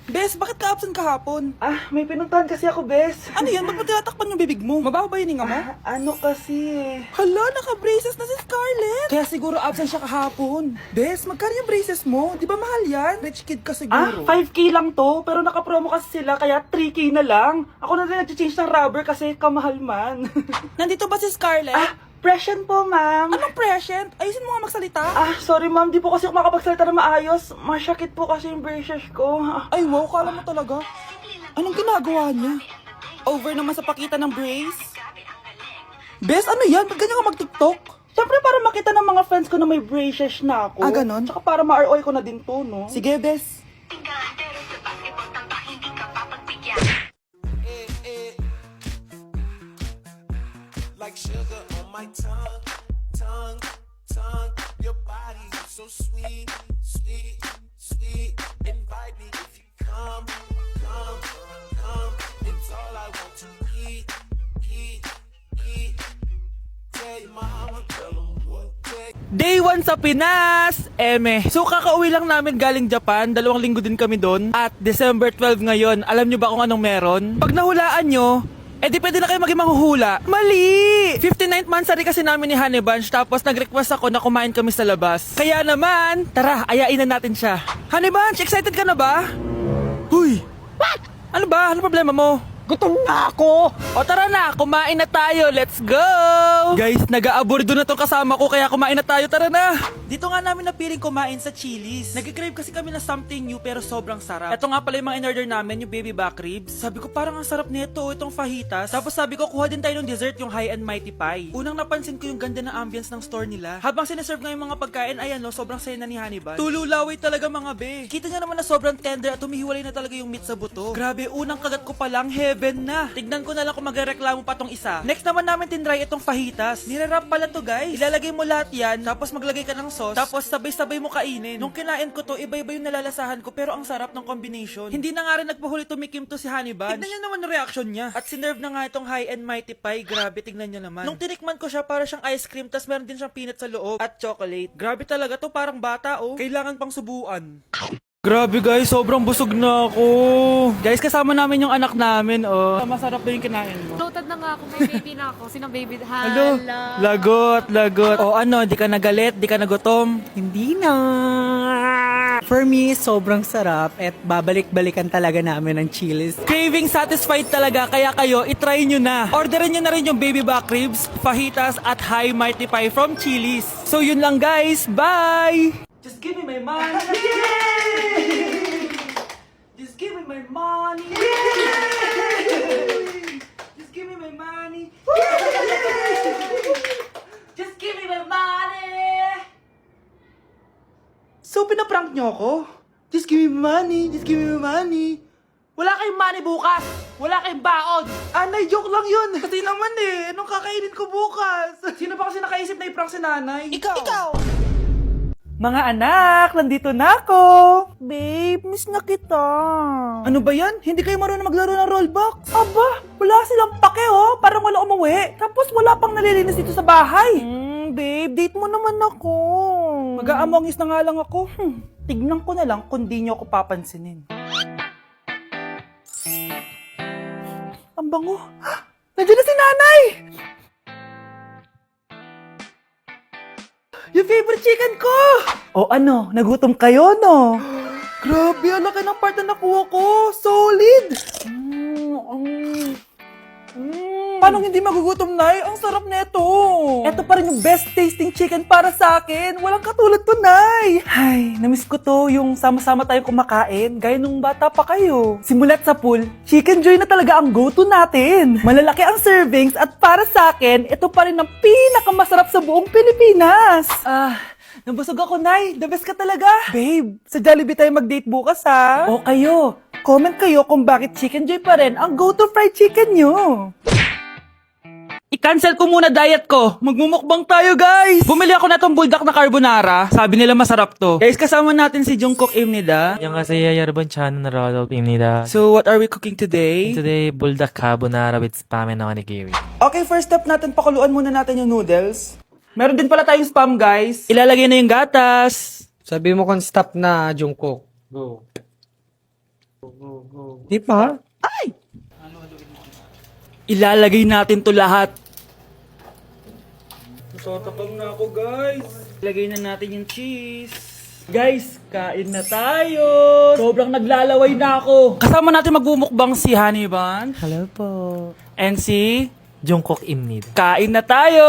Bes, bakit ka absent kahapon? May pinuntahan kasi ako, Bes. Ano yan? Ba't mo tinatakpan yung bibig mo? Mabaho ba yung hinga mo? Ano kasi Hala, naka-braces na si Scarlett! Kaya siguro absent siya kahapon. Bes, magkano yung braces mo? Di ba mahal yan? Rich kid ka siguro. 5K lang to, pero naka-promo kasi sila, kaya 3K na lang. Ako na rin nag-change ng rubber kasi kamahal man. Nandito ba si Scarlett? Present po, ma'am. Anong present? Ayusin mo nga magsalita. Sorry ma'am, di po kasi ako makapagsalita na maayos. Masyakit po kasi yung braces ko. Ay wow, kala mo talaga. Anong ginagawa niya? Over naman sa pakita ng brace? Bes, ano yan? Ba't ganyan ka mag-tiktok? Siyempre para makita ng mga friends ko na may braces na ako. Ganon? Tsaka para ma-ROI ko na din to, no? Sige, Bes. Like sugar on my tongue, tongue, tongue. Your body is so sweet, sweet, sweet. Invite me if you come, come, come. It's all I want to eat, eat, eat. Tell your mama, tell 'em what they. Day 1 sa Pinas! So kakauwi lang namin galing Japan, 2 linggo din kami doon. At December 12 ngayon, alam nyo ba kung anong meron? Pag nahulaan nyo, di pwede na kayo maging manghuhula. Mali! 59th monthsary kasi namin ni Honey Bunch, tapos nag-request ako na kumain kami sa labas. Kaya naman, tara, ayain na natin siya. Honey Bunch, excited ka na ba? Huy! What? Ano ba? Ano problema mo? Gutom na ako! O tara na, kumain na tayo, let's go! Guys, nag-aabordo na tong kasama ko, kaya kumain na tayo, tara na! Dito nga namin napiling kumain sa Chili's. Nag-crave kasi kami na something new pero sobrang sarap. Ito nga pala yung mga in-order namin, yung baby back ribs. Sabi ko parang ang sarap nito, itong fajitas. Tapos sabi ko kuha din tayo ng dessert, yung high and mighty pie. Unang napansin ko yung ganda ng ambience ng store nila. Habang sineserve nga yung mga pagkain, ayan no, sobrang saya na ni Honey Bunch. Tululaway talaga mga be. Kita niya naman na sobrang tender at humihiwalay na talaga yung meat sa buto. Grabe, unang kagat ko pa lang, heaven na. Tignan ko na lang kung magreklamo pa tong isa. Next naman namin tinry itong fajitas. Nirarap pala to guys. Ilalagay mo lahat yan, tapos maglagay ka ng sauce, tapos sabay-sabay mo kainin. Nung kinain ko to, iba-iba yung nalalasahan ko, pero ang sarap ng combination. Hindi na nga rin nagpahuli tumikim to si Honey Bunch. Tignan nyo naman ang reaction niya. At sinerve na nga itong high and mighty pie. Grabe, tignan nyo naman. Nung tinikman ko siya, para siyang ice cream, tas meron din siyang peanut sa loob at chocolate. Grabe talaga to, parang bata oh. Kailangan pang subuan. Grabe guys, sobrang busog na ako. Guys, kasama namin yung anak namin, oh. Masarap ba yung kinain mo? Loaded na nga ako, may baby na ako. Sino baby? Hello? Hala. Lagot. O ano, di ka nagalit, di ka nagutom? Hindi na. For me, sobrang sarap at babalik-balikan talaga namin ng Chili's. Craving satisfied talaga, kaya kayo, itry nyo na. Orderin nyo na rin yung baby back ribs, fajitas, at high mighty pie from Chili's. So yun lang guys, bye! Just give me my money. Just give me my money. Just give me my money. Just give me my money. So pinaprank nyo ako? Just give me money. Just give me my money. Wala kayong money bukas! Wala kayong baon! Anay, joke lang yun! Kasi naman anong kakainin ko bukas? Sino ba kasi nakaisip na i-prank si nanay? Ikaw! Mga anak, nandito na ako! Babe, miss na kita. Ano ba yan? Hindi kayo marunong maglaro ng rollbox? Aba, wala silang pake oh. Parang wala umuwi. Tapos wala pang nalilinis dito sa bahay. Babe, date mo naman ako. Mag-aamongis na nga lang ako. Tignan ko na lang kung di nyo ako papansinin. Ang bango. Nandiyan na si nanay! Yung favorite chicken ko! O ano, nagutom kayo, no? Grabe, ang laki ng part na nakuha ko. Solid! Paano hindi magugutom, Nay? Ang sarap nito. Ito pa rin yung best tasting chicken para sa akin. Walang katulad to, Nay. Ay, namiss ko to yung sama-sama tayong kumakain. Gaya nung bata pa kayo. Simulat sa pool, Chicken Joy na talaga ang go-to natin. Malalaki ang servings at para sa akin, ito pa rin ang pinakamasarap sa buong Pilipinas. Nabusog ako, Nay. The best ka talaga. Babe, sa Jollibee tayo mag-date bukas, ha? O kayo, comment kayo kung bakit Chicken Joy pa rin ang go-to fried chicken nyo. I-cancel ko muna diet ko. Magmumukbang tayo, guys. Bumili ako na tong buldak na carbonara. Sabi nila masarap to. Guys, kasama natin si Jungkook 입니다. 안녕하세요 여러분 저는 로드입니다. So, what are we cooking today? Today buldak carbonara with spam and onigiri. Okay, first step natin, pakuluan muna natin yung noodles. Meron din pala tayong spam, guys. Ilalagay na yung gatas. Sabi mo kung stop na, Jungkook. Go. Di ba? Ilalagay natin to lahat. Natatakam na ako, guys. Ilagay na natin yung cheese. Guys, kain na tayo. Sobrang naglalaway na ako. Kasama natin magbumukbang si Honey Bun Hello po. and si Jungkook입니다. kain na tayo.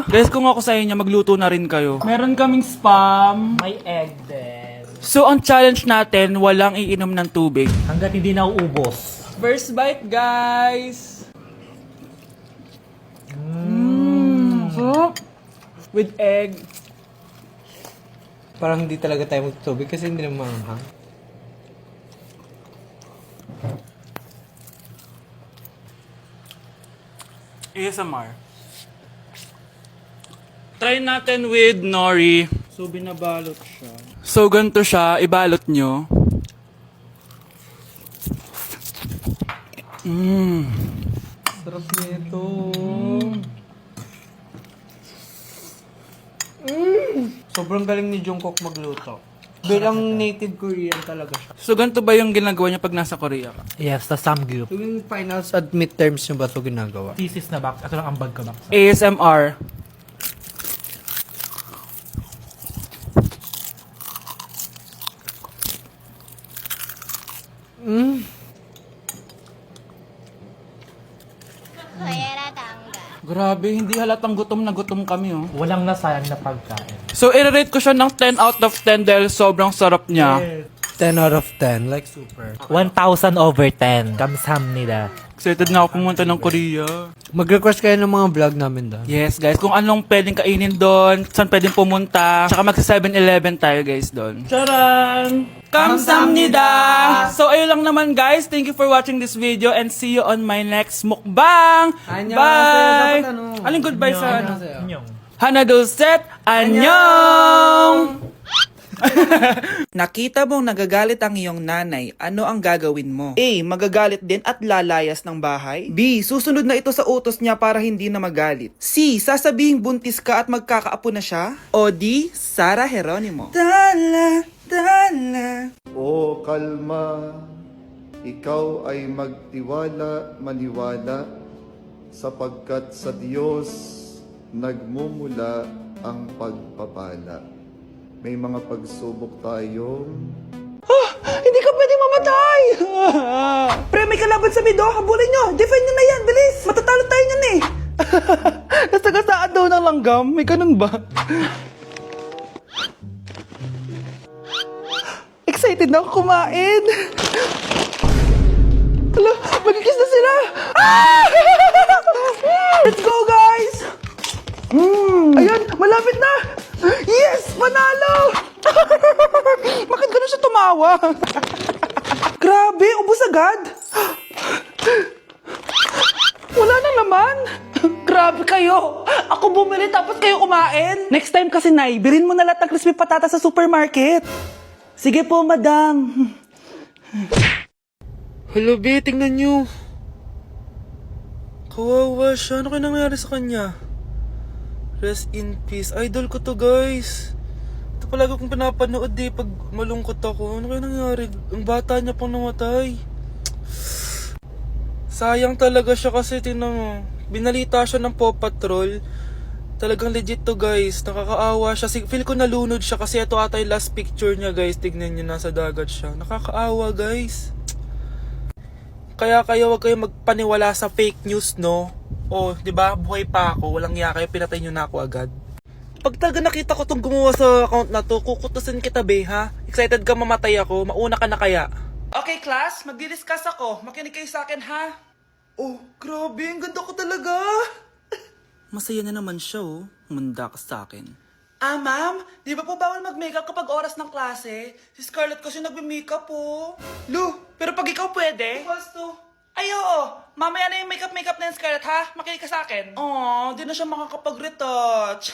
Guys, kung ako sa inyo, magluto na rin kayo. Meron kaming spam. May egg din. So, ang challenge natin, walang iinom ng tubig. Hanggat hindi na uubos. First bite, guys. Sarap. With egg. Parang hindi talaga tayo magtubig kasi hindi naman maanghang. ASMR. Try natin with nori. So, binabalot siya. So, ganito siya. Ibalot nyo. Sarap nito. Sobrang galing ni Jungkook magluto. Bilang native Korean talaga siya. So, ganito ba yung ginagawa niya pag nasa Korea ka? Yes, the samgyup. Yung finals at midterms nyo ba ito ginagawa? Thesis na box. Ito lang ang bag ko box. ASMR. Grabe, hindi halatang gutom na gutom kami, oh. Walang nasayang na pagkain. So, i-rate ko siya ng 10 out of 10 dahil sobrang sarap niya. 10 out of 10, like super. 1,000 over 10. 감사합니다. Excited na ako pumunta ng Korea. Mag-request kayo ng mga vlog namin doon. Yes, guys. Kung anong pwedeng kainin doon, saan pwedeng pumunta. Tsaka magsa 7-Eleven tayo, guys, doon. Charan! Kamsamnida! So, ayun lang naman, guys. Thank you for watching this video and see you on my next mukbang! Annyeong. Bye! Dapat ano? Aling goodbye sa ano? 안녕. Hana Dulcet! Annyeong! Nakita mong nagagalit ang iyong nanay, ano ang gagawin mo? A. Magagalit din at lalayas ng bahay. B. Susunod na ito sa utos niya para hindi na magalit. C. Sasabihing buntis ka at magkakaapo na siya. O D. Sara Geronimo. Dala, dala. O kalma, ikaw ay magtiwala, maniwala, sapagkat sa Diyos nagmumula ang pagpapala. May mga pagsubok tayong Hindi ka pwedeng mamatay! Pre, may kalaban sa mido. Habulin nyo. Defend nyo na yan. Bilis. Matatalo tayo nyan eh. Nasagasaan daw ng langgam. May ganun ba? Excited na ako kumain. Hala, magkikiss na sila. Ah! Let's go, guys! Ayan, malapit na! Yes! Manalo! Bakit gano'n siya tumawa? Grabe, ubos agad! Wala na naman! Grabe kayo! Ako bumili tapos kayo kumain! Next time kasi, Nay, bilhin mo na lahat ng crispy patata sa supermarket! Sige po, madam! Hello, B. Tingnan nyo. Kawawa siya. Ano kaya nangyari sa kanya? Rest in peace. Idol ko to, guys. Ito palagi kong pinapanood pag malungkot ako. Ano kaya nangyari? Ang bata niya pang namatay. Sayang talaga siya kasi tingnan mo. Binalita siya ng Paw Patrol. Talagang legit to, guys. Nakakaawa siya. Feel ko nalunod siya kasi ito ata yung last picture niya, guys. Tignan niyo, nasa dagat siya. Nakakaawa, guys. Kaya kayo wag kayo magpaniwala sa fake news, no? O, di ba? Buhay pa ako. Walang iya kayo. Pinatay nyo na ako agad. Pag talaga nakita ko tong gumawa sa account na to, kukutusin kita, be, ha? Excited ka mamatay ako? Mauna ka na kaya? Okay, class. Magdi-discuss ako. Makinig kayo sa akin, ha? Oh, grabe. Ang ganda ko talaga. Masaya na naman siya, oh. Manda ka sa akin. Ah, ma'am? Di ba po bawal mag-makeup kapag oras ng klase? Si Scarlett kasi nagme-makeup, po. Lu, pero pag ikaw pwede? Basto. Ay, oo. Mamaya na yung makeup na yung Scarlett, ha? Makinig ka sa akin. Aw, di na siya makakapag-retouch.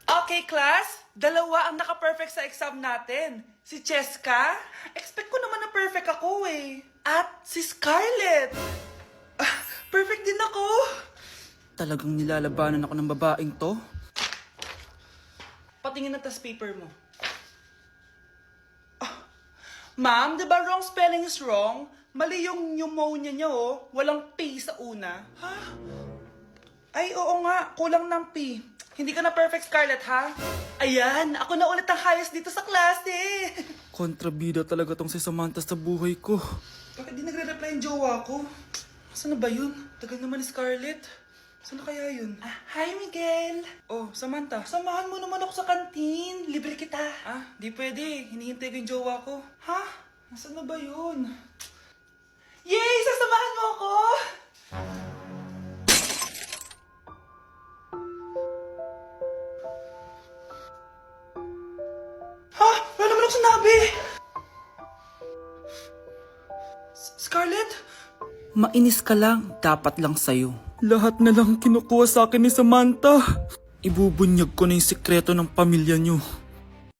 Okay, class. Dalawa ang naka-perfect sa exam natin. Si Cheska. Expect ko naman na perfect ako, eh. At si Scarlett. Perfect din ako. Talagang nilalabanan ako ng babaeng to. Patingin na tas paper mo. Ma'am, di ba wrong spelling is wrong? Mali yung pneumonia niya, oh. Walang P sa una. Ha? Ay, oo nga. Kulang ng P. Hindi ka na perfect, Scarlett, ha? Ayan, ako na ulit ang highest dito sa klase. Kontrabida talaga tong si Samantha sa buhay ko. Bakit di nagre-reply yung jowa ko? Saan na ba yun? Tagal naman ni Scarlett. Saan na kaya yun? Hi, Miguel! Oh, Samantha, samahan mo naman ako sa kantin. Libre kita. Di pwede. Hinihintay ko yung jowa ko. Ha? Nasaan na ba yun? Yay! Sasamahan mo ako! Ha? Wala naman ako sinabi! Scarlett? Mainis ka lang. Dapat lang sa'yo. Lahat na lang kinukuha sa akin ni Samantha. Ibubunyag ko na yung sikreto ng pamilya niyo.